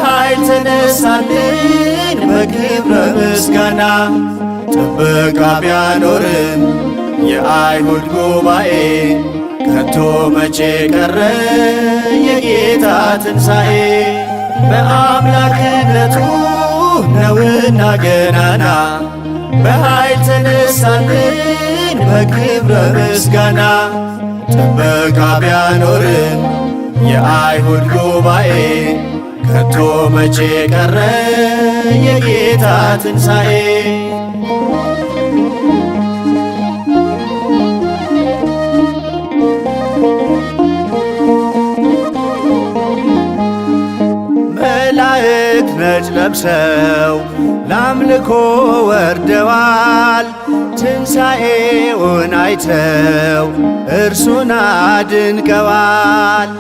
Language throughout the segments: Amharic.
በኃይል ተነሳልን በክብረ ምስጋና። ጥበቃ ቢያኖርም የአይሁድ ጉባኤ ከቶ መቼ ቀረ የጌታ ትንሣኤ። በአምላክነቱ ነውና ገናና በኃይል ተነሳልን በክብረ ምስጋና። ጥበቃ ቢያኖርም የአይሁድ ጉባኤ ከቶ መቼ ቀረ የጌታ ትንሣኤ። መላእክት ነጭ ለብሰው ለአምልኮ ወርደዋል። ትንሣኤውን አይተው እርሱን አድንቀዋል።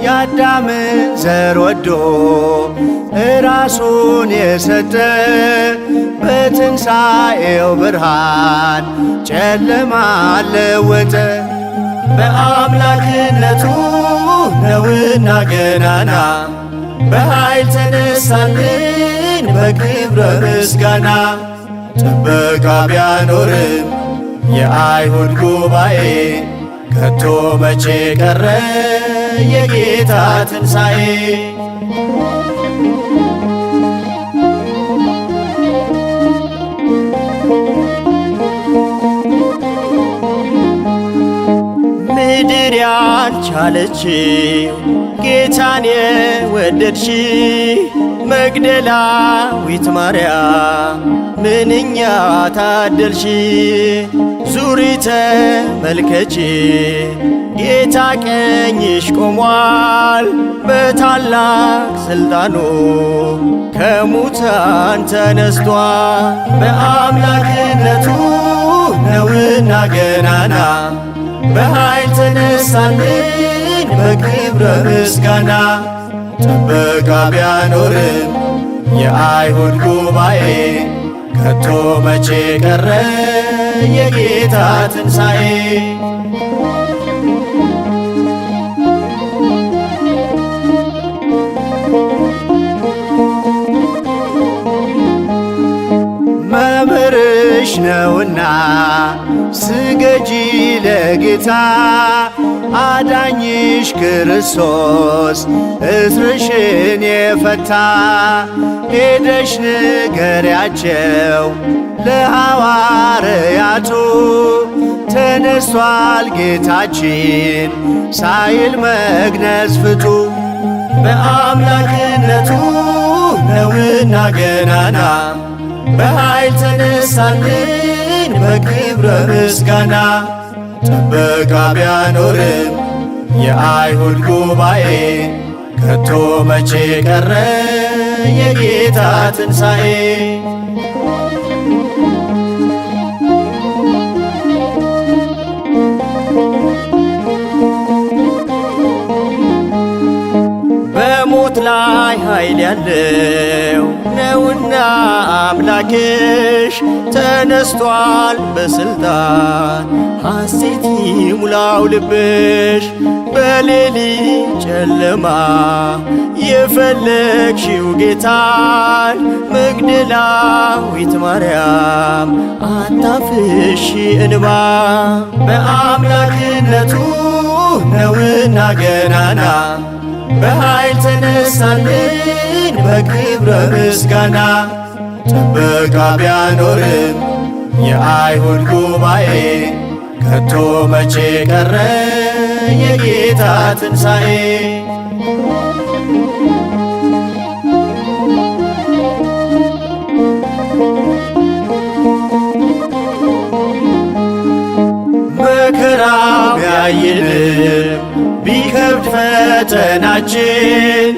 የአዳምን ዘር ወዶ እራሱን የሰጠ በትንሣኤው ብርሃን ጨለማ ለወጠ። በአምላክነቱ ነውና ገናና በኃይል ተነሳልን በክብረ ምስጋና። ጥበቃ ቢያኖርም የአይሁድ ጉባኤ ከቶ መቼ ቀረ የጌታ ትንሣኤ። ምድር ያልቻለችው ጌታን የወደድሽ መግደላዊት ማርያም ምንኛ ታደልሽ። ዙሪ ተመልከቺ ጌታ ቀኝሽ ቆሟል። በታላቅ ሥልጣኑ ከሙታን ተነስቷል። በአምላክነቱ ነውና ገናና በኃይል ተነሳልን በክብረ ምስጋና። ጥበቃ ቢያኖርም የአይሁድ ጉባኤ ከቶ መቼ ቀረ የጌታ ትንሣኤ። መምህርሽ ነውና ስገጂ ለጌታ አዳኝሽ ክርስቶስ እስርሽን የፈታ። ሄደሽ ንገሪያቸው ለሐዋርያቱ ተነስቷል ጌታችን ሳይል መግነዝ ፍቱ። በአምላክነቱ ነውና ገናና በኃይል ተነሳልን በክብረ ምስጋና። ጥበቃ ቢያኖርም የአይሁድ ጉባኤ ከቶ መቼ ቀረ የጌታ ትንሣኤ። በሞት ላይ ኃይል ያለው ነውና አምላክሽ ተነስቷል በሥልጣን ሐሴት ይሙላው ልብሽ። በሌሊት ጨለማ የፈለግሽው ጌታን መግደላዊት ማርያም አታፍሺ እንባ። በአምላክነቱ ነውና ገናና በኃይል ተነሳልን በክብረ ምስጋና። ጥበቃ ቢያኖርም የአይሁድ ጉባኤ ከቶ መቼ ቀረ የጌታ ትንሣኤ። መከራ ቢያይልም ቢከብድ ፈተናችን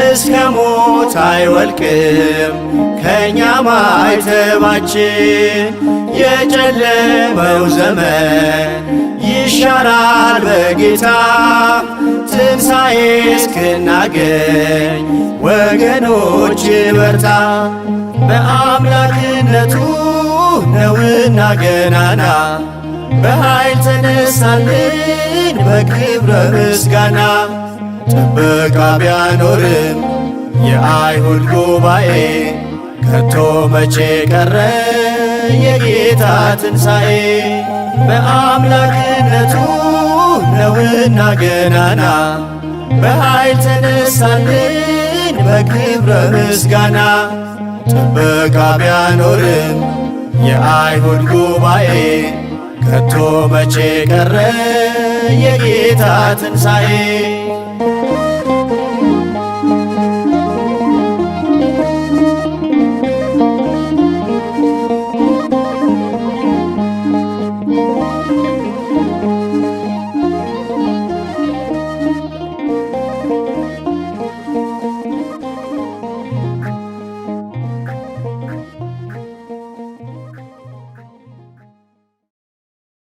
እስከ ሞት አይወልቅም ከእኛ ማይተባችን። የጨለመው ዘመን ይሻራል በጌታ ትንሣኤ እስክናገኝ ወገኖች በርታ። በአምላክነቱ ነውና ገናና በኃይል ተነሳልን በክብረ ምስጋና። ጥበቃ ቢያኖርም የአይሁድ ጉባኤ ከቶ መቼ ቀረ የጌታ ትንሣኤ። በአምላክነቱ ነውና ገናና በኃይል ተነሳልን በክብረ ምስጋና። ጥበቃ ቢያኖርም የአይሁድ ጉባኤ ከቶ መቼ ቀረ የጌታ ትንሣኤ።